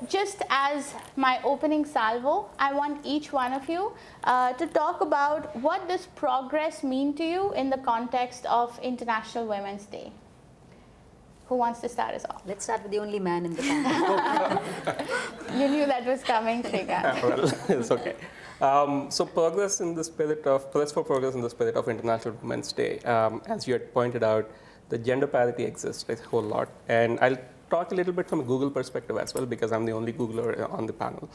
Just as my opening salvo, I want each one of you to talk about what does progress mean to you in the context of International Women's Day. Who wants to start us off? Let's start with the only man in the panel. You knew that was coming, Shrikant. Well, it's okay. So progress in the spirit of, Press for Progress in the spirit of International Women's Day, as you had pointed out, the gender parity exists a whole lot. And I'll talk a little bit from a Google perspective as well, because I'm the only Googler on the panel.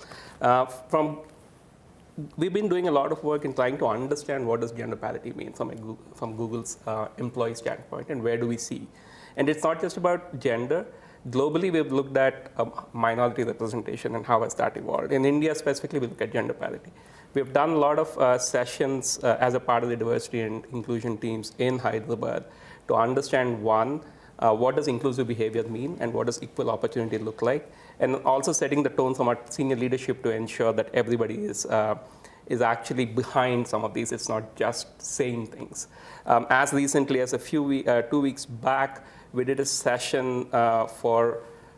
We've been doing a lot of work in trying to understand what does gender parity mean from Google's employee standpoint, and where do we see. And it's not just about gender. Globally, we've looked at minority representation and how has that evolved. In India specifically, we look at gender parity. We've done a lot of sessions as a part of the diversity and inclusion teams in Hyderabad to understand, one, what does inclusive behavior mean and what does equal opportunity look like, and also setting the tone from our senior leadership to ensure that everybody is actually behind some of these. It's not just saying things. As recently as 2 weeks back, we did a session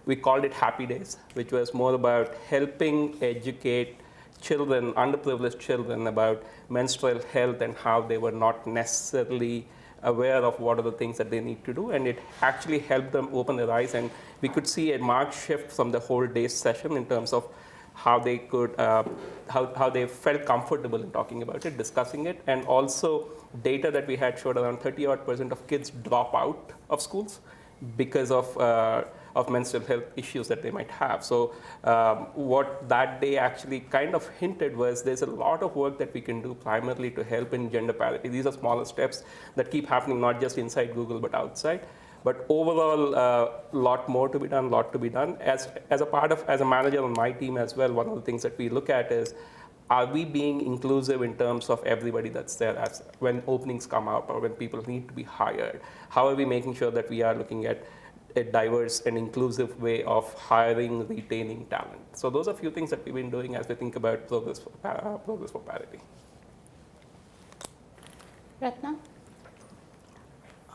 we called it Happy Days, which was more about helping educate children, underprivileged children, about menstrual health and how they were not necessarily aware of what are the things that they need to do, and it actually helped them open their eyes, and we could see a marked shift from the whole day session in terms of how they could, how they felt comfortable in talking about it, discussing it, and also data that we had showed around 30% of kids drop out of schools because of menstrual health issues that they might have. So what that day actually kind of hinted was there's a lot of work that we can do primarily to help in gender parity. These are smaller steps that keep happening not just inside Google but outside. But overall, a lot more to be done, As a manager on my team as well, one of the things that we look at is, are we being inclusive in terms of everybody that's there as when openings come up or when people need to be hired? How are we making sure that we are looking at a diverse and inclusive way of hiring, retaining talent? So those are a few things that we've been doing as we think about progress for parity. Ratna?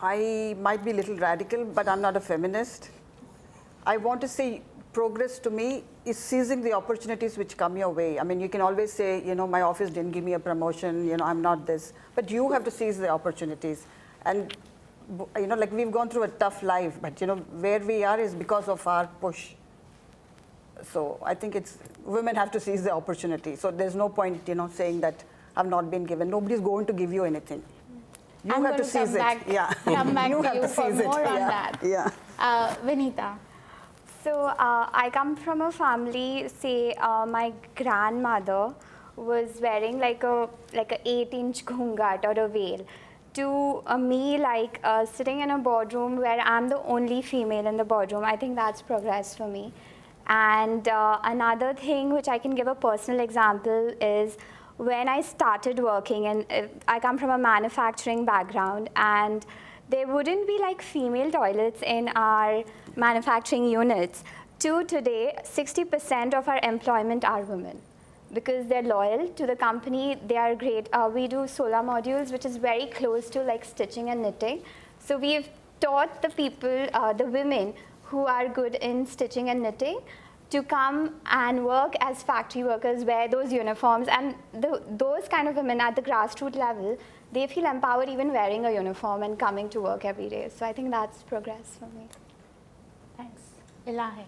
I might be a little radical, but I'm not a feminist. I want to say progress to me is seizing the opportunities which come your way. I mean, you can always say, my office didn't give me a promotion, I'm not this. But you have to seize the opportunities. And, like we've gone through a tough life, but, where we are is because of our push. So I think women have to seize the opportunity. So there's no point, saying that I've not been given. Nobody's going to give you anything. You have to seize it. Come back to you for more on that. Yeah. Vinita. So I come from a family, say my grandmother was wearing like a 8-inch ghungat or a veil. To me, like sitting in a boardroom where I'm the only female in the boardroom, I think that's progress for me. And another thing which I can give a personal example is when I started working, and I come from a manufacturing background, and there wouldn't be like female toilets in our manufacturing units. To today, 60% of our employment are women because they're loyal to the company. They are great. We do solar modules, which is very close to like stitching and knitting. So we've taught the people, the women who are good in stitching and knitting, to come and work as factory workers, wear those uniforms, and those kind of women at the grassroots level, they feel empowered even wearing a uniform and coming to work every day. So I think that's progress for me. Thanks. Elahe.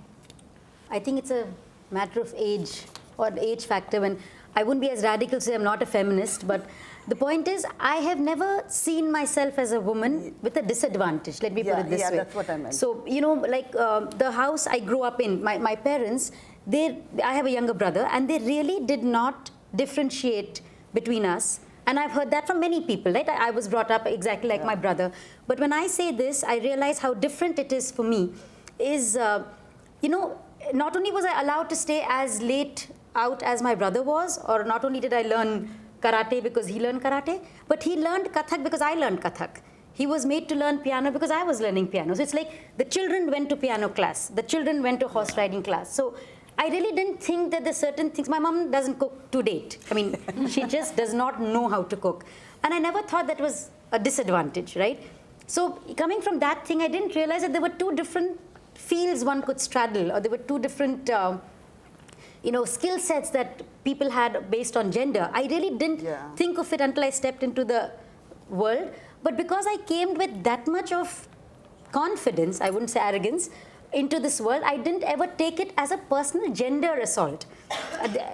I think it's a matter of age or the age factor. And I wouldn't be as radical to say I'm not a feminist, but the point is I have never seen myself as a woman with a disadvantage. Let me put it this way. Yeah, that's what I meant. So, like the house I grew up in, my parents, I have a younger brother, and they really did not differentiate between us. And I've heard that from many people, right? I was brought up exactly like my brother. But when I say this, I realize how different it is for me. Not only was I allowed to stay as late out as my brother was, or not only did I learn karate because he learned karate, but he learned Kathak because I learned Kathak. He was made to learn piano because I was learning piano. So it's like the children went to piano class, the children went to horse riding class. So I really didn't think that there's certain things. My mom doesn't cook to date. I mean, she just does not know how to cook. And I never thought that was a disadvantage, right? So coming from that thing, I didn't realize that there were two different fields one could straddle, or there were two different skill sets that people had based on gender. I really didn't think of it until I stepped into the world. But because I came with that much of confidence, I wouldn't say arrogance, into this world, I didn't ever take it as a personal gender assault.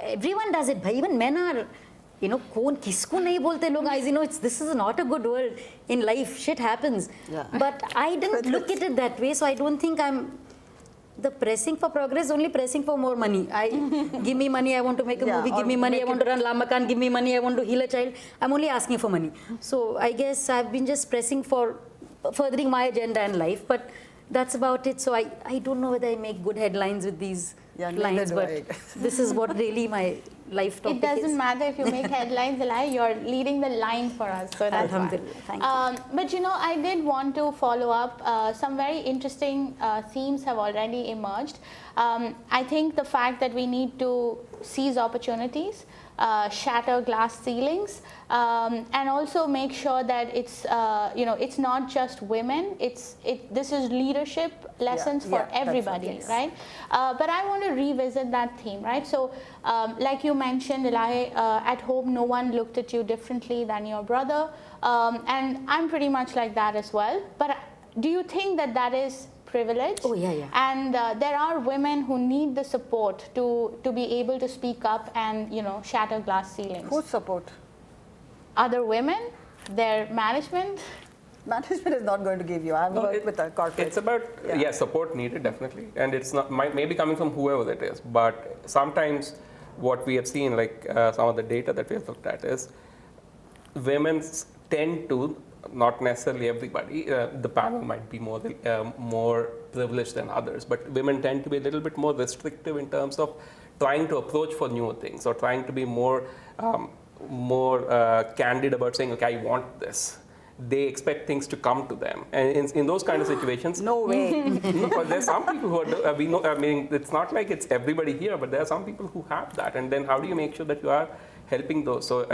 Everyone does it. Even men are, कौन किसको नहीं बोलते लोग, guys, this is not a good world in life. Shit happens. Yeah. But I didn't look at it that way, so I don't think I'm the pressing for progress, only pressing for more money. Give me money, I want to make a movie, give me money, I want to run Lamakaan, give me money, I want to heal a child. I'm only asking for money. So I guess I've been just pressing for furthering my agenda in life, but that's about it. So I don't know whether I make good headlines with these lines, but this is what really my life topic is. It doesn't matter if you make headlines, Elahe, you're leading the line for us, so that's fine. Thank you. But I did want to follow up. Some very interesting themes have already emerged. I think the fact that we need to seize opportunities, shatter glass ceilings, and also make sure that it's it's not just women. This is leadership lessons for everybody, right? But I want to revisit that theme, right? So, like you mentioned, Elahe, at home no one looked at you differently than your brother, and I'm pretty much like that as well. But do you think that that is privilege? Oh, yeah. And there are women who need the support to be able to speak up and shatter glass ceilings. Whose support? Other women, their management. Management is not going to give you. I've worked with a corporate. It's about support needed, definitely, and it's not maybe coming from whoever it is. But sometimes what we have seen, like some of the data that we have looked at, is women tend to, not necessarily everybody, the panel might be more privileged than others, but women tend to be a little bit more restrictive in terms of trying to approach for newer things, or trying to be more candid about saying, okay, I want this. They expect things to come to them, and in those kind of situations, no way. No, there's some people who are, we know. I mean, it's not like it's everybody here, but there are some people who have that. And then, how do you make sure that you are helping those? So,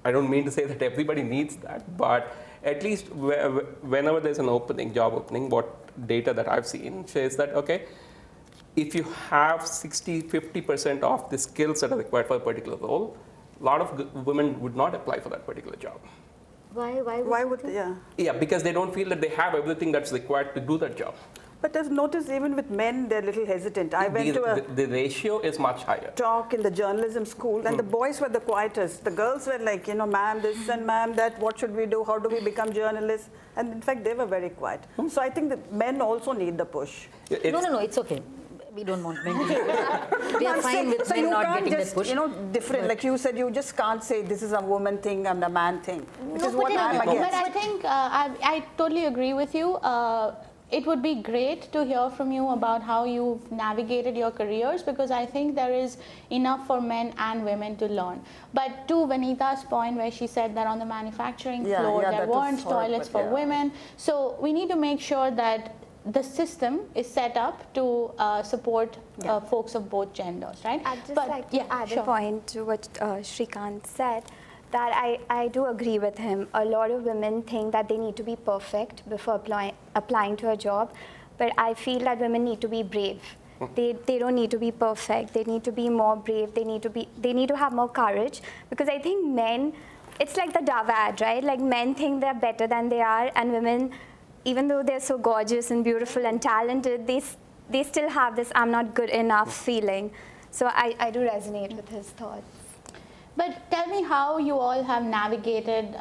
I don't mean to say that everybody needs that, but at least whenever there's an opening, job opening, what data that I've seen says that, okay, if you have 60-50% of the skills that are required for a particular role, a lot of women would not apply for that particular job. Why would they? Yeah, because they don't feel that they have everything that's required to do that job. But I've noticed even with men, they're a little hesitant. I went to the ratio is much higher. Talk in the journalism school, and the boys were the quietest. The girls were like, ma'am this and ma'am that, what should we do? How do we become journalists? And in fact, they were very quiet. So I think that men also need the push. No, it's okay. We don't want men to. We are fine with men not getting that push. Different. But like you said, you just can't say this is a woman thing and a man thing, which is what I'm against. But I think I totally agree with you. It would be great to hear from you about how you've navigated your careers, because I think there is enough for men and women to learn. But to Vanita's point, where she said that on the manufacturing floor there weren't toilets for women, so we need to make sure that the system is set up to support folks of both genders, right? I'd just like to add a point to what Shrikant said, that I do agree with him. A lot of women think that they need to be perfect before applying to a job, but I feel that women need to be brave. They don't need to be perfect. They need to be more brave. They need to have more courage, because I think men, it's like the Dove ad, right? Like men think they're better than they are, and women, even though they're so gorgeous and beautiful and talented, they still have this "I'm not good enough" feeling. So I do resonate with his thoughts. But tell me how you all have navigated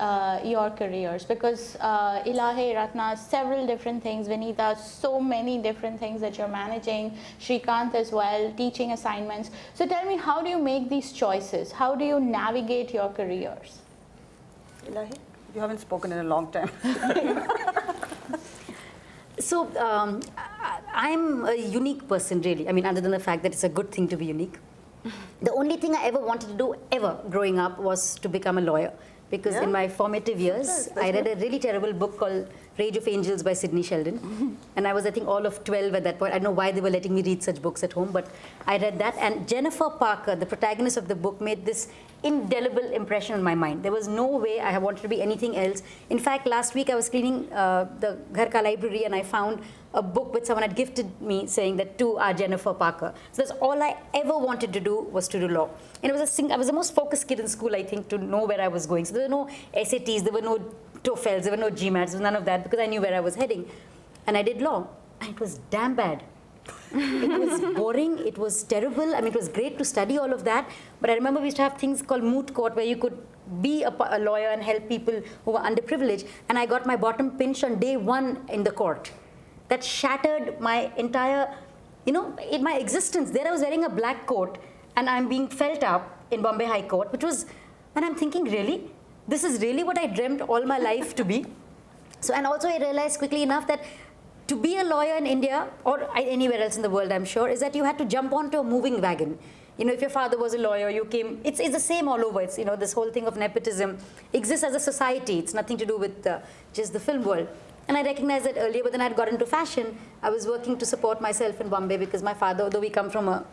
your careers, because Elahe, Ratna, several different things, Vanita, so many different things that you're managing, Shrikant as well, teaching assignments. So tell me, how do you make these choices? How do you navigate your careers? Elahe, you haven't spoken in a long time. So I'm a unique person, really. I mean, other than the fact that it's a good thing to be unique. The only thing I ever wanted to do, ever growing up, was to become a lawyer. Because in my formative years, I read a really terrible book called Rage of Angels by Sidney Sheldon. And I was, I think, all of 12 at that point. I don't know why they were letting me read such books at home, but I read that. And Jennifer Parker, the protagonist of the book, made this indelible impression on my mind. There was no way I wanted to be anything else. In fact, last week I was cleaning the Ghar Ka library and I found a book which someone had gifted me saying that to our Jennifer Parker. So that's all I ever wanted to do, was to do law. And it was I was the most focused kid in school, I think, to know where I was going. So there were no SATs, there were no TOEFLs, there were no GMATs, there was none of that, because I knew where I was heading. And I did law, and it was damn bad. It was boring, it was terrible. I mean, it was great to study all of that, but I remember we used to have things called moot court, where you could be a lawyer and help people who were underprivileged, and I got my bottom pinched on day 1 in the court. That shattered my entire, in my existence. There I was wearing a black coat, and I'm being felt up in Bombay High Court, which was, and I'm thinking, really? This is really what I dreamt all my life to be? So, and also I realized quickly enough that to be a lawyer in India, or anywhere else in the world, I'm sure, is that you had to jump onto a moving wagon. If your father was a lawyer, you came, it's the same all over. It's, this whole thing of nepotism exists as a society. It's nothing to do with just the film world. And I recognized that earlier, but then I had got into fashion. I was working to support myself in Bombay because my father, although we come from a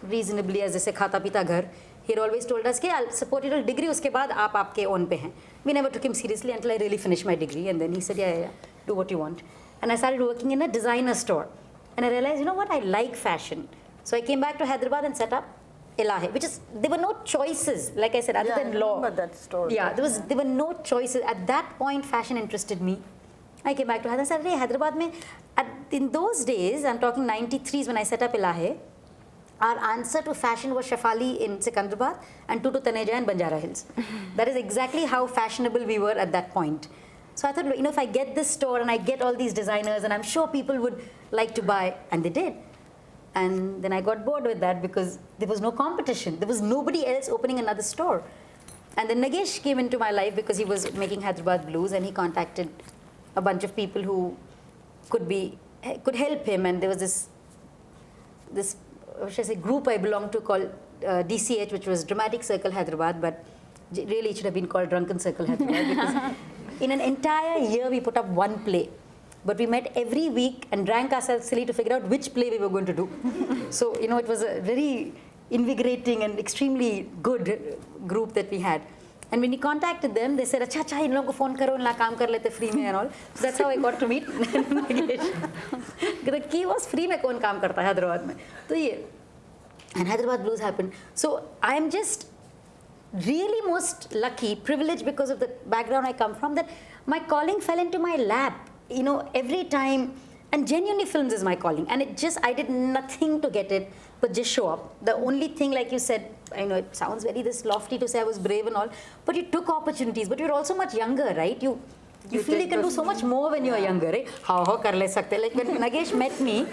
reasonably, as they say, khata pita ghar, he had always told us, I'll support you till degree, uske baad aap aapke own pe hain. We never took him seriously until I really finished my degree. And then he said, yeah, do what you want. And I started working in a designer store. And I realized, you know what, I like fashion. So I came back to Hyderabad and set up Elahe, which is, there were no choices, like I said, other than law. I remember that store. Yeah, there were no choices. At that point, fashion interested me. I came back to Hyderabad and said, hey, Hyderabad mein, in those days, I'm talking 93s when I set up Elahe, our answer to fashion was Shafali in Secunderabad and Tutu Taneja in Banjara Hills. That is exactly how fashionable we were at that point. So I thought, if I get this store and I get all these designers, and I'm sure people would like to buy, and they did. And then I got bored with that because there was no competition. There was nobody else opening another store. And then Nagesh came into my life because he was making Hyderabad Blues, and he contacted a bunch of people who could help him. And there was this what should I say, group I belonged to called DCH, which was Dramatic Circle Hyderabad, but really it should have been called Drunken Circle Hyderabad because in an entire year we put up one play. But we met every week and drank ourselves silly to figure out which play we were going to do. So, it was a very invigorating and extremely good group that we had. And when we contacted them, they said, acha, in logo ko phone karo, in la kaam kar lete free mein and all. So that's how I got to meet Nagesh. The key was free mein kaun kaam karta hai Hyderabad mein. So yeah. And Hyderabad Blues happened. So I'm just really most lucky, privileged because of the background I come from, that my calling fell into my lap. Every time, and genuinely films is my calling. And I did nothing to get it, but just show up. The only thing, like you said, I know it sounds very this lofty to say I was brave and all, but you took opportunities, but you're also much younger, right? You feel you can do so much more when you're younger, right? How kar le sakte. Like when Nagesh met me,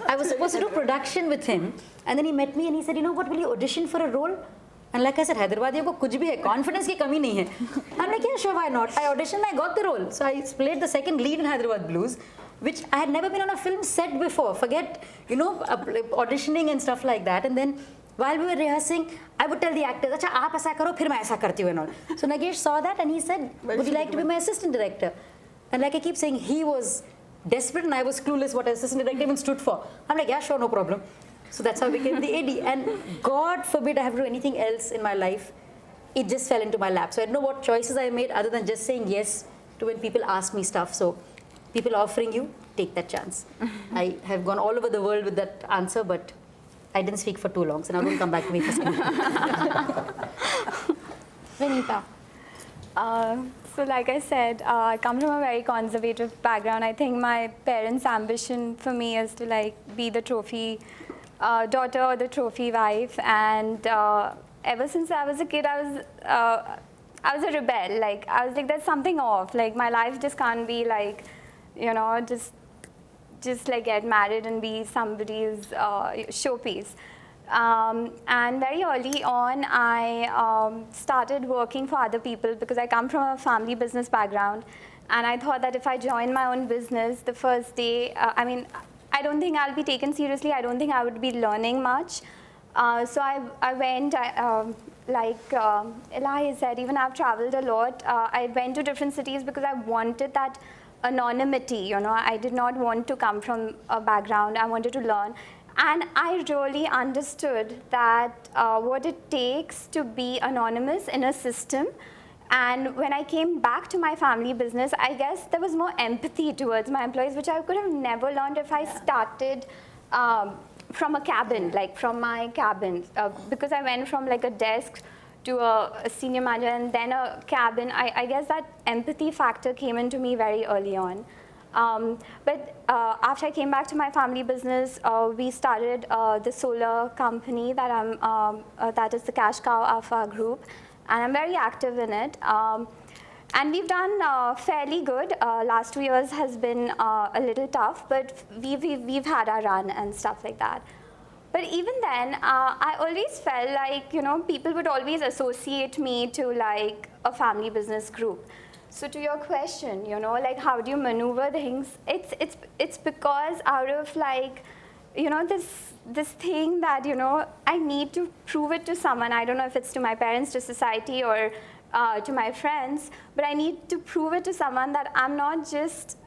I was supposed to do production with him, and then he met me and he said, what, will you audition for a role? And like I said, Hyderabadiyon ko kuch bhi hai, confidence ki kami nahi hai. I'm like, yeah, sure, why not? I auditioned, I got the role. So I played the second lead in Hyderabad Blues, which I had never been on a film set before. Forget, auditioning and stuff like that. And then while we were rehearsing, I would tell the actors, acha, aap aisa karo, phir main aisa karti hu and all. So Nagesh saw that and he said, would you like to be my assistant director? And like I keep saying, he was desperate and I was clueless what assistant director even stood for. I'm like, yeah, sure, no problem. So that's how I became the AD. And God forbid I have to do anything else in my life. It just fell into my lap. So I don't know what choices I made other than just saying yes to when people ask me stuff. So people offering you, take that chance. I have gone all over the world with that answer, but I didn't speak for too long. So now don't come back to me for something. Vinita. So like I said, I come from a very conservative background. I think my parents' ambition for me is to be the trophy daughter or the trophy wife, and ever since I was a kid, I was a rebel. I was like, there's something off. My life just can't be just get married and be somebody's showpiece. And very early on, I started working for other people because I come from a family business background, and I thought that if I join my own business, the first day, I don't think I'll be taken seriously. I don't think I would be learning much. So I went, like Elahe said, even I've traveled a lot. I went to different cities because I wanted that anonymity, you know. I did not want to come from a background. I wanted to learn. And I really understood that what it takes to be anonymous in a system. And when I came back to my family business, I guess there was more empathy towards my employees, which I could have never learned if I started from a cabin, like from my cabin. Because I went from like a desk to a senior manager and then a cabin, I guess that empathy factor came into me very early on. But after I came back to my family business, we started the solar company that is the cash cow of our group, and I'm very active in it. And we've done fairly good. Last 2 years has been a little tough, but we've had our run and stuff like that. But even then, I always felt like, you know, people would always associate me to like a family business group. So to your question, you know, like how do you maneuver things? It's because out of like, you know, this thing that, you know, I need to prove it to someone. I don't know if it's to my parents, to society, or to my friends, but I need to prove it to someone that I'm not just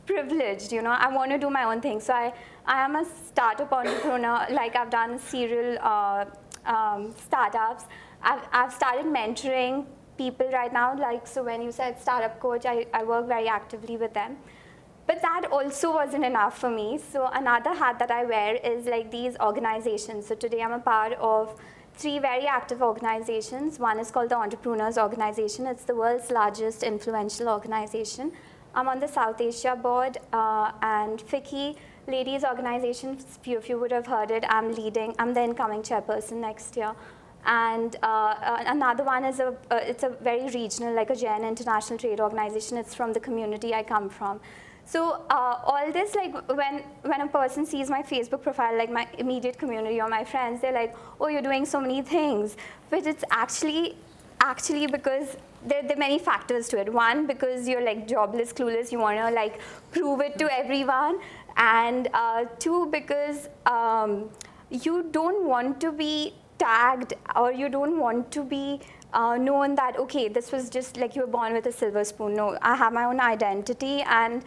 privileged, you know. I want to do my own thing. So I am a startup entrepreneur. Like I've done serial startups. I've started mentoring people right now. Like, so when you said startup coach, I work very actively with them. But that also wasn't enough for me. So another hat that I wear is like these organizations. So today I'm a part of 3 very active organizations. One is called the Entrepreneurs Organization. It's the world's largest influential organization. I'm on the South Asia board, and FICCI Ladies Organization, few of you would have heard it. I'm the incoming chairperson next year. And another one is it's a very regional, like a Jain International Trade Organization. It's from the community I come from. So all this, like when a person sees my Facebook profile, like my immediate community or my friends, they're like, oh, you're doing so many things. But it's actually because there are many factors to it. One, because you're like jobless, clueless, you want to like prove it to everyone. And 2, because you don't want to be tagged, or you don't want to be known that, okay, this was just like you were born with a silver spoon. No, I have my own identity, and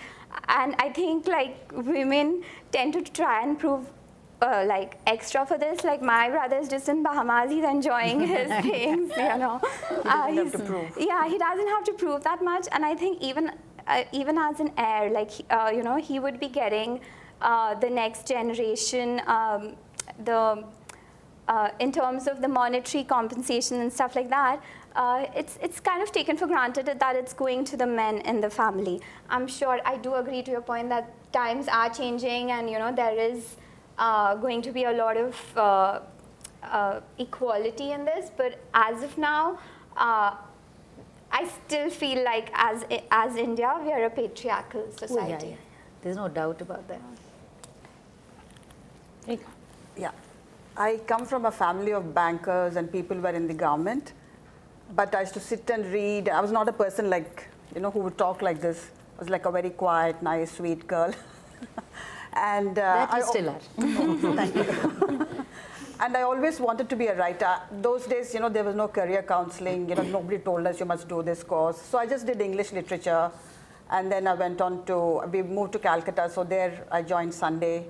I think like women tend to try and prove like extra for this. Like my brother is just in Bahamas, he's enjoying his things, you know. He doesn't have to prove. Yeah, he doesn't have to prove that much, and I think even as an heir, like you know, he would be getting the next generation, in terms of the monetary compensation and stuff like that. It's kind of taken for granted that it's going to the men in the family. I'm sure I do agree to your point that times are changing, and you know there is going to be a lot of equality in this. But as of now, I still feel like as India, we are a patriarchal society. Yeah. There's no doubt about that. Yeah. I come from a family of bankers and people were in the government, but I used to sit and read. I was not a person like, you know, who would talk like this. I was like a very quiet, nice, sweet girl. And that you still are. Thank you. And I always wanted to be a writer. Those days, you know, there was no career counseling. You know, nobody told us you must do this course. So I just did English literature. And then I went on we moved to Calcutta. So there I joined Sunday.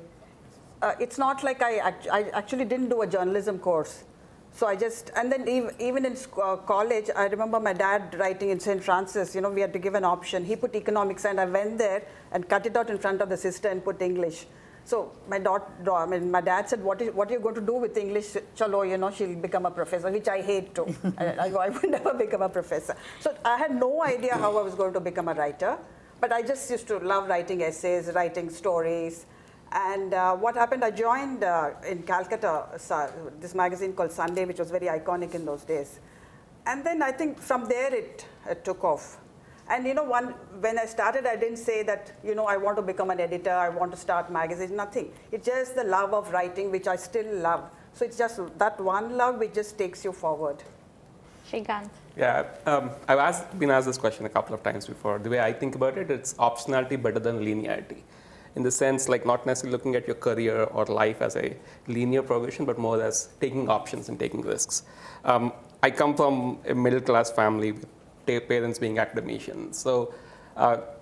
It's not like I actually didn't do a journalism course. So and then even in college, I remember my dad writing in St. Francis, you know, we had to give an option. He put economics, and I went there and cut it out in front of the sister and put English. So my dad said, what are you going to do with English? Chalo, you know, she'll become a professor, which I hate too. I would never become a professor. So I had no idea how I was going to become a writer, but I just used to love writing essays, writing stories. And what happened, I joined in Calcutta, this magazine called Sunday, which was very iconic in those days. And then I think from there it took off. And you know, when I started, I didn't say that, you know, I want to become an editor, I want to start magazines, nothing. It's just the love of writing, which I still love. So it's just that one love which just takes you forward. Shrikant. Yeah, I've been asked this question a couple of times before. The way I think about it, it's optionality better than linearity. In the sense, like not necessarily looking at your career or life as a linear progression, but more as taking options and taking risks. I come from a middle-class family with parents being academicians. So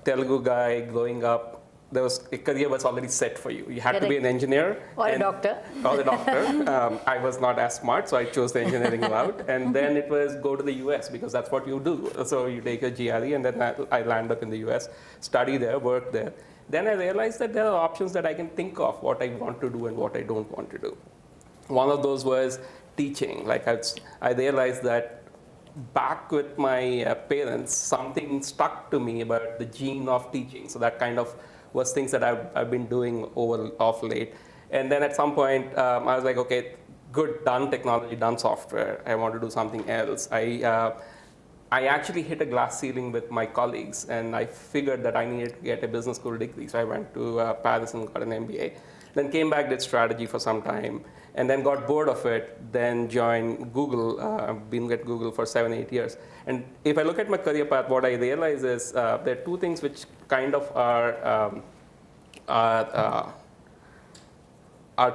Telugu guy growing up, there was a career was already set for you. You had to be an engineer or a doctor. Or a doctor. I was not as smart, so I chose the engineering route. And then it was go to the US because that's what you do. So you take a GRE, and then I land up in the US, study there, work there. Then I realized that there are options that I can think of, what I want to do and what I don't want to do. One of those was teaching. Like I realized that back with my parents, something stuck to me about the gene of teaching. So that kind of was things that I've been doing off late. And then at some point, I was like, okay, good, done technology, done software. I want to do something else. I actually hit a glass ceiling with my colleagues, and I figured that I needed to get a business school degree. So I went to Paris and got an MBA. Then came back, did strategy for some time, and then got bored of it, then joined Google. I've been at Google for 7-8 years. And if I look at my career path, what I realize is there are two things which kind of are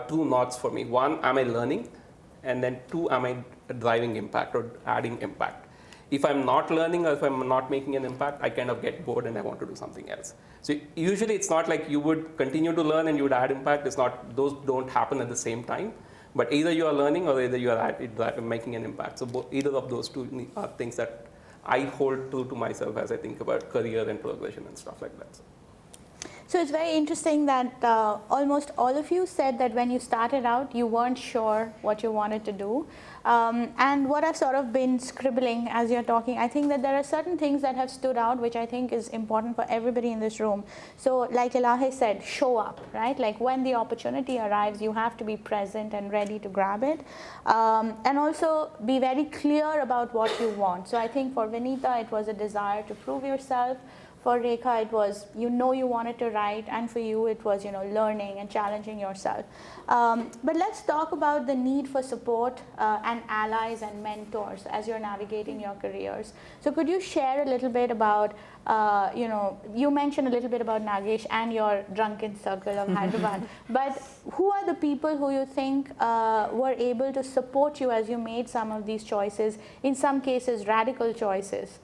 two knots for me. One, am I learning? And then two, am I driving impact or adding impact? If I'm not learning or if I'm not making an impact, I kind of get bored and I want to do something else. So usually it's not like you would continue to learn and you would add impact. It's not, those don't happen at the same time. But either you are learning or either you are making an impact. So either of those two are things that I hold true to myself as I think about career and progression and stuff like that. So it's very interesting that almost all of you said that when you started out, you weren't sure what you wanted to do. And what I've sort of been scribbling as you're talking, I think that there are certain things that have stood out, which I think is important for everybody in this room. So like Elahe said, show up, right? Like when the opportunity arrives, you have to be present and ready to grab it. And also be very clear about what you want. So I think for Vinita, it was a desire to prove yourself. For Rekha, it was, you wanted to write, and for you, it was, learning and challenging yourself. But let's talk about the need for support and allies and mentors as you're navigating your careers. So could you share a little bit about, you mentioned a little bit about Nagesh and your drunken circle of Hyderabad, but who are the people who you think were able to support you as you made some of these choices, in some cases radical choices?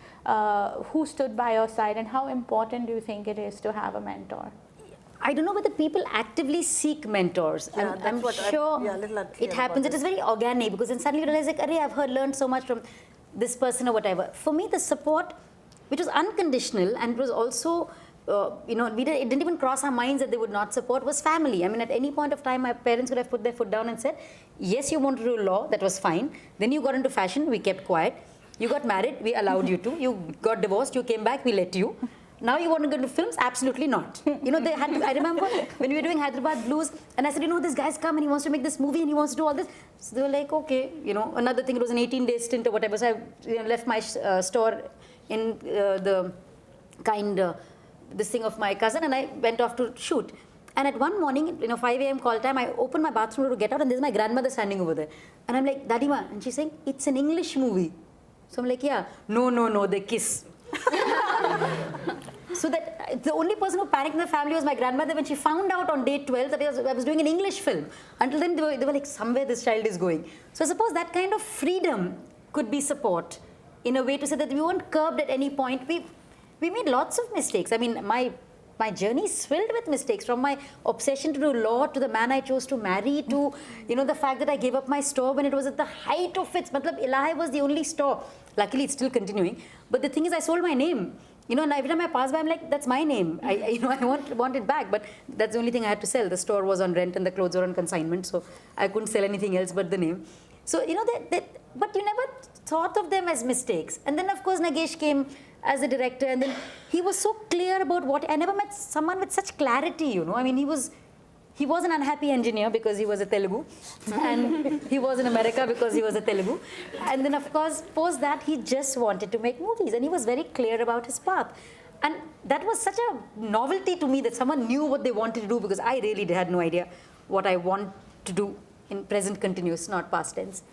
Who stood by your side, and how important do you think it is to have a mentor? I don't know whether people actively seek mentors. Yeah, I'm sure it happens. It is very organic because then suddenly you realize, like, I've learned so much from this person or whatever. For me, the support, which was unconditional and it was also, it didn't even cross our minds that they would not support, was family. I mean, at any point of time, my parents could have put their foot down and said, yes, you want to do law, that was fine. Then you got into fashion, we kept quiet. You got married, we allowed you to. You got divorced, you came back, we let you. Now you want to go into films? Absolutely not. They had to, I remember when we were doing Hyderabad Blues, and I said, this guy's come and he wants to make this movie and he wants to do all this. So they were like, okay, another thing, it was an 18-day stint or whatever. So I left my store in this thing of my cousin, and I went off to shoot. And at one morning, 5 a.m. call time, I opened my bathroom door to get out, and there's my grandmother standing over there. And I'm like, Dadima, and she's saying, it's an English movie. So I'm like, yeah, no, they kiss. So that the only person who panicked in the family was my grandmother when she found out on day 12 that I was doing an English film. Until then, they were like, somewhere this child is going. So I suppose that kind of freedom could be support in a way to say that we weren't curbed at any point. We made lots of mistakes. I mean, my journey is filled with mistakes, from my obsession to do law to the man I chose to marry to, the fact that I gave up my store when it was at the height of its, Elahe was the only store. Luckily, it's still continuing. But the thing is, I sold my name. And every time I pass by, I'm like, that's my name. I want it back. But that's the only thing I had to sell. The store was on rent and the clothes were on consignment. So I couldn't sell anything else but the name. So, but you never thought of them as mistakes. And then, of course, Nagesh came as a director, and then he was so clear about what, I never met someone with such clarity, I mean, he was an unhappy engineer because he was a Telugu, and he was in America because he was a Telugu, and then of course, post that, he just wanted to make movies, and he was very clear about his path. And that was such a novelty to me that someone knew what they wanted to do, because I really had no idea what I want to do in present continuous, not past tense.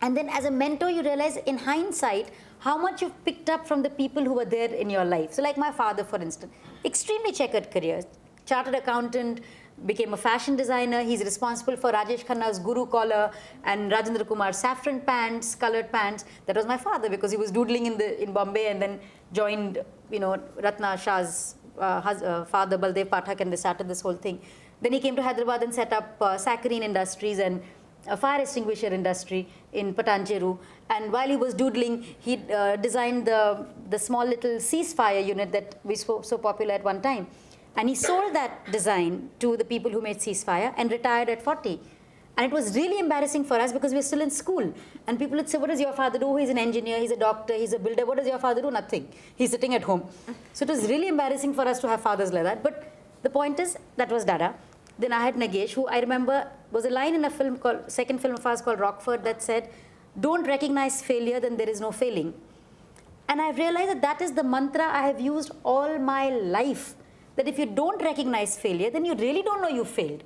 And then as a mentor, you realize in hindsight how much you've picked up from the people who were there in your life. So like my father, for instance, extremely checkered career, chartered accountant, became a fashion designer. He's responsible for Rajesh Khanna's Guru collar and Rajendra Kumar's saffron pants, colored pants. That was my father, because he was doodling in Bombay and then joined, Ratna Shah's father, Baldev Pathak, and they started this whole thing. Then he came to Hyderabad and set up saccharine industries and a fire extinguisher industry in Patancheru. And while he was doodling, he designed the small little ceasefire unit that was so popular at one time. And he sold that design to the people who made ceasefire and retired at 40. And it was really embarrassing for us because we were still in school. And people would say, what does your father do? He's an engineer, he's a doctor, he's a builder. What does your father do? Nothing. He's sitting at home. So it was really embarrassing for us to have fathers like that. But the point is, that was Dada. Then I had Nagesh, who I remember was a line in a film called, second film of ours called Rockford, that said, don't recognize failure, then there is no failing. And I've realized that that is the mantra I have used all my life. That if you don't recognize failure, then you really don't know you failed.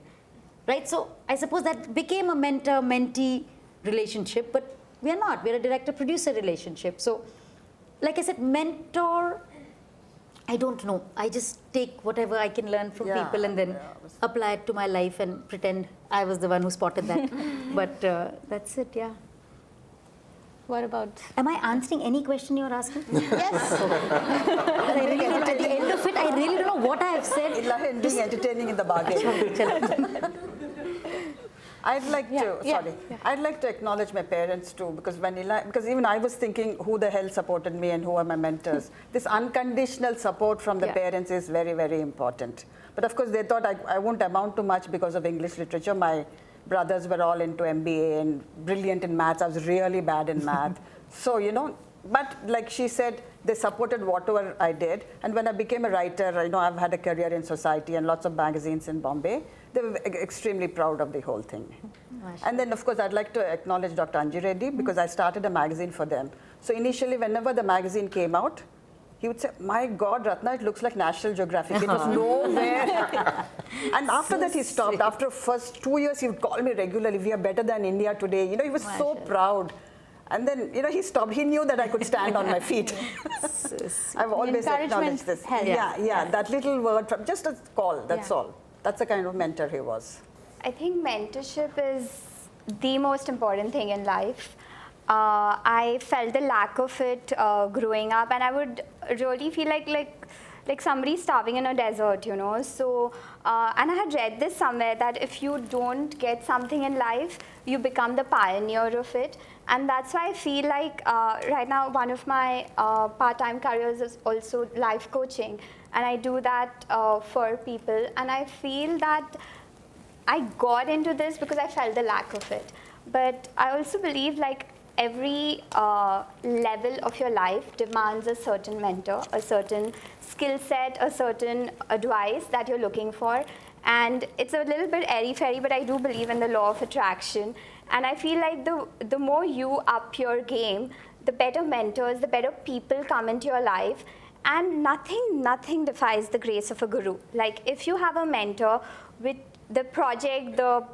Right? So I suppose that became a mentor-mentee relationship, but we are not. We're a director-producer relationship. So, like I said, mentor, I don't know. I just take whatever I can learn from people and then apply it to my life and pretend I was the one who spotted that. But that's it, yeah. What about? Am I answering any question you're asking? Yes. I really don't know. At the end of it, I really don't know what I have said. Elahe being entertaining in the bargain. I'd like I'd like to acknowledge my parents too, because because even I was thinking who the hell supported me and who are my mentors. This unconditional support from the parents is very, very important. But of course, they thought I won't amount to much because of English literature. My brothers were all into MBA and brilliant in maths. I was really bad in math. So, but like she said, they supported whatever I did. And when I became a writer, I've had a career in society and lots of magazines in Bombay. They were extremely proud of the whole thing. And then, of course, I'd like to acknowledge Dr. Reddy because I started a magazine for them. So initially, whenever the magazine came out, he would say, my God, Ratna, it looks like National Geographic. It was nowhere. And after that, he stopped. After first 2 years, he would call me regularly. We are better than India today. He was so proud. And then, he stopped. He knew that I could stand on my feet. I've always acknowledged this. That little word from just a call, that's all. That's the kind of mentor he was. I think mentorship is the most important thing in life. I felt the lack of it growing up, and I would really feel like somebody starving in a desert, So, and I had read this somewhere that if you don't get something in life, you become the pioneer of it. And that's why I feel like right now one of my part-time careers is also life coaching. And I do that for people. And I feel that I got into this because I felt the lack of it. But I also believe every level of your life demands a certain mentor, a certain skill set, a certain advice that you're looking for. And it's a little bit airy-fairy, but I do believe in the law of attraction. And I feel like the more you up your game, the better mentors, the better people come into your life. And nothing defies the grace of a guru. Like if you have a mentor with the project, the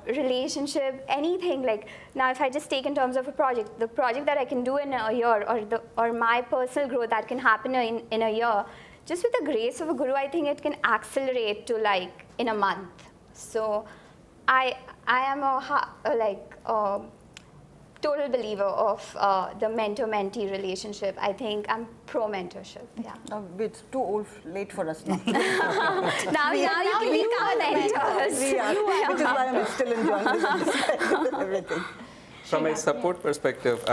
relationship, anything, now if I just take in terms of a project, the project that I can do in a year, or my personal growth that can happen in a year, just with the grace of a guru, I think it can accelerate to in a month. So I am a total believer of the mentor-mentee relationship. I think I'm pro-mentorship. Yeah. No, it's too late for us now. now you can become mentors. We are, which is why I'm still in journalism. Everything. From a support perspective,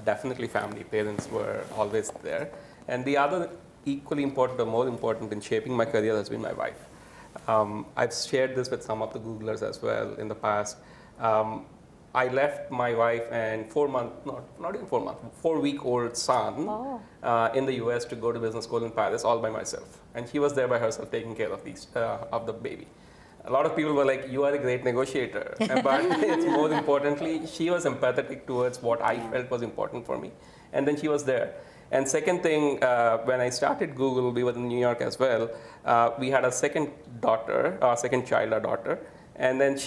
definitely family. Parents were always there. And the other equally important or more important in shaping my career has been my wife. I've shared this with some of the Googlers as well in the past. I left my wife and 4-week-old son in the US to go to business school in Paris all by myself. And she was there by herself taking care of of the baby. A lot of people were like, you are a great negotiator. But it's more importantly, she was empathetic towards what I felt was important for me. And then she was there. And second thing, when I started Google, we were in New York as well. We had a second child, our daughter. And then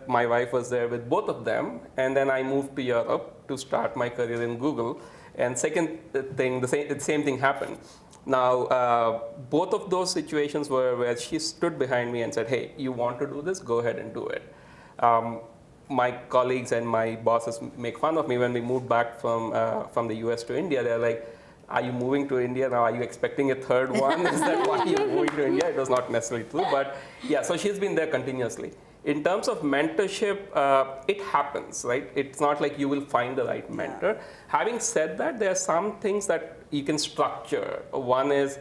my wife was there with both of them. And then I moved to Europe to start my career in Google. And second thing, the same thing happened. Now, both of those situations were where she stood behind me and said, hey, you want to do this? Go ahead and do it. My colleagues and my bosses make fun of me when we moved back from the US to India. They're like, are you moving to India now? Are you expecting a third one? Is that why you're moving to India? It was not necessarily true, but yeah, so she's been there continuously. In terms of mentorship, it happens, right? It's not like you will find the right mentor. Having said that, there are some things that you can structure. One is,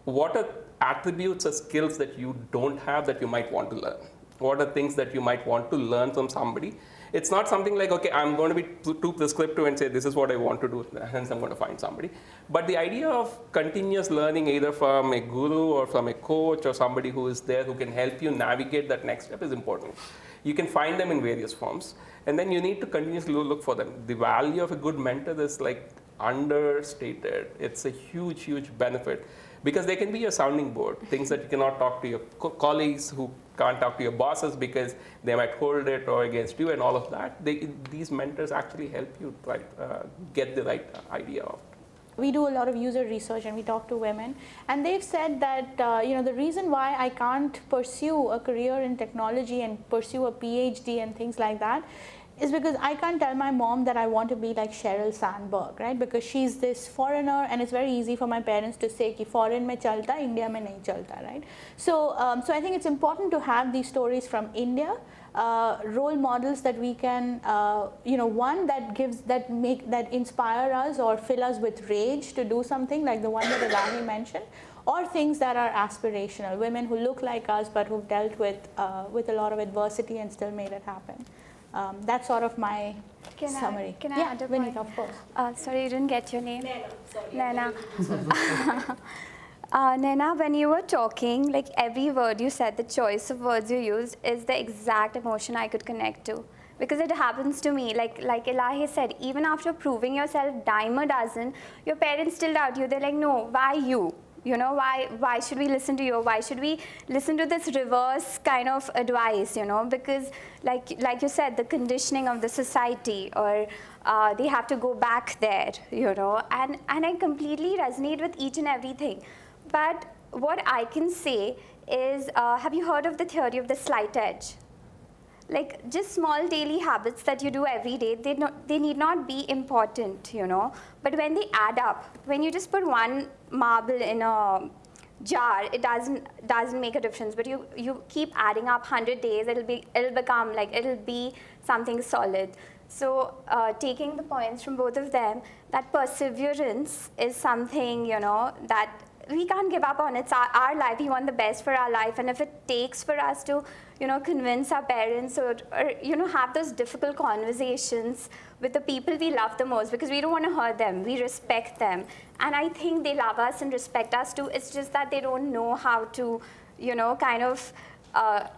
what are attributes or skills that you don't have that you might want to learn? What are things that you might want to learn from somebody? It's not something like, okay, I'm going to be too prescriptive and say, this is what I want to do, hence I'm going to find somebody. But the idea of continuous learning, either from a guru or from a coach or somebody who is there who can help you navigate that next step is important. You can find them in various forms, and then you need to continuously look for them. The value of a good mentor is like understated. It's a huge, huge benefit, because they can be your sounding board, things that you cannot talk to your colleagues, who can't talk to your bosses because they might hold it or against you and all of that. These mentors actually help you get the right idea of it. We do a lot of user research and we talk to women, and they've said that the reason why I can't pursue a career in technology and pursue a PhD and things like that is because I can't tell my mom that I want to be like Sheryl Sandberg, right? Because she's this foreigner, and it's very easy for my parents to say कि foreign में चलता, India में नहीं चलता, right? So I think it's important to have these stories from India, role models that we can, one that inspire us or fill us with rage to do something like the one that Elahe mentioned, or things that are aspirational, women who look like us but who've dealt with a lot of adversity and still made it happen. That's sort of my summary. Can I add a Vinita, point? of course. Sorry, you didn't get your name. Naina, sorry. Naina. Naina, when you were talking, like every word you said, the choice of words you used is the exact emotion I could connect to. Because it happens to me, like Elahe said, even after proving yourself dime a dozen, your parents still doubt you. They're like, no, why you? You know, why should we listen to you? Why should we listen to this reverse kind of advice, Because like you said, the conditioning of the society, or they have to go back there, And I completely resonate with each and everything. But what I can say is, have you heard of the theory of the slight edge? Like just small daily habits that you do every day, they need not be important, But when they add up, when you just put one marble in a jar, it doesn't make a difference. But you keep adding up 100 days, it'll be something solid. So taking the points from both of them, that perseverance is something, that we can't give up on. It's our life. We want the best for our life, and if it takes for us to, convince our parents or have those difficult conversations with the people we love the most, because we don't want to hurt them. We respect them, and I think they love us and respect us too. It's just that they don't know how to,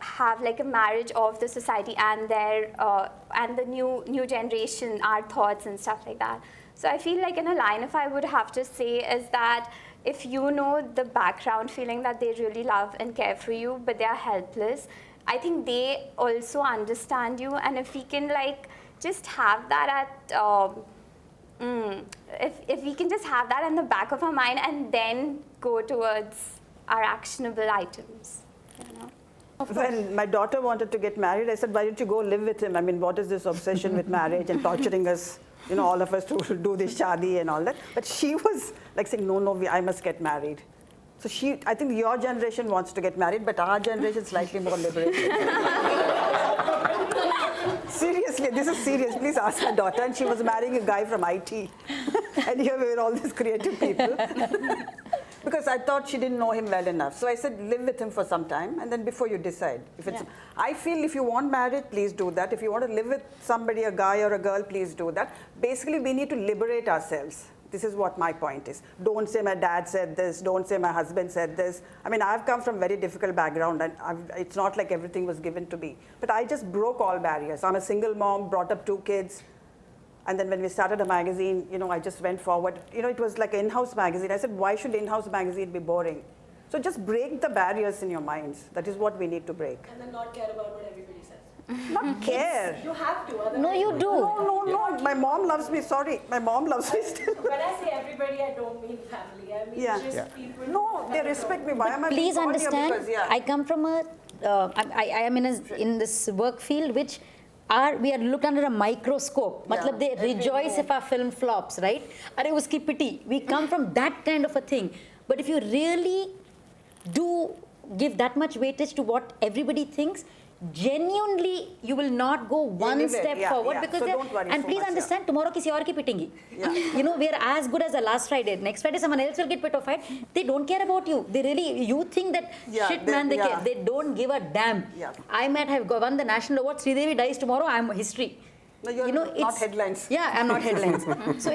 have like a marriage of the society and their and the new generation, our thoughts and stuff like that. So I feel like in a line, if I would have to say, is that if you know the background feeling that they really love and care for you, but they are helpless, I think they also understand you. And if we can just have that at, if we can just have that in the back of our mind and then go towards our actionable items, When my daughter wanted to get married, I said, why don't you go live with him? I mean, what is this obsession with marriage and torturing us, all of us to do this shadi and all that? But she was like saying, no, I must get married. So I think your generation wants to get married, but our generation is slightly more liberated. Seriously, this is serious. Please ask my daughter. And she was marrying a guy from IT. And here we were all these creative people. Because I thought she didn't know him well enough. So I said, live with him for some time, and then before you decide. I feel if you want marriage, please do that. If you want to live with somebody, a guy or a girl, please do that. Basically, we need to liberate ourselves. This is what my point is. Don't say my dad said this. Don't say my husband said this. I mean, I've come from very difficult background, and it's not like everything was given to me. But I just broke all barriers. I'm a single mom, brought up 2 kids. And then when we started a magazine, I just went forward. It was like an in-house magazine. I said, why should in-house magazine be boring? So just break the barriers in your minds. That is what we need to break. And then not care about what everybody says. Not care. You have to. Otherwise No, you do. No. My mom loves me. Sorry. My mom loves me still. When I say everybody, I don't mean family. I mean just people. No, they respect me. Why am I Please being called here? understand, Because, I come from I am in this work field which we are looked under a microscope. Matlab they rejoice if our film flops, right? Arey uski pity. We come from that kind of a thing. But if you really do give that much weightage to what everybody thinks, genuinely you will not go one step forward because so don't worry and so please much, understand tomorrow kisi aur ki pitingi. You know, we are as good as the last Friday. Next Friday someone else will get pitofied. They don't care about you. They really, you think that shit man they care. They don't give a damn. I might have won the national award. Sridevi dies tomorrow. I'm history. No, you're not headlines. Yeah, I'm not headlines. So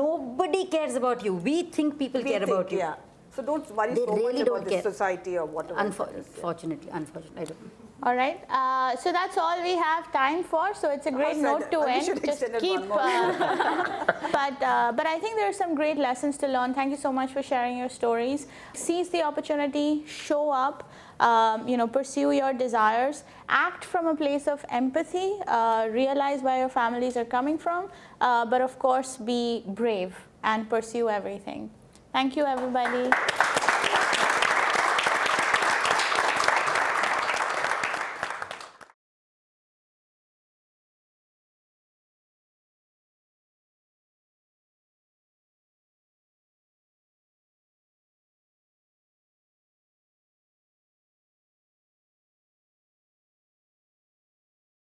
nobody cares about you. We think people care about you. Yeah. So don't worry They so really much don't about care. the society or whatever. Unfortunately, I don't know. All right. So that's all we have time for. So it's a great note to end. Just keep. but I think there are some great lessons to learn. Thank you so much for sharing your stories. Seize the opportunity. Show up. Pursue your desires. Act from a place of empathy. Realize where your families are coming from. But of course, be brave and pursue everything. Thank you, everybody.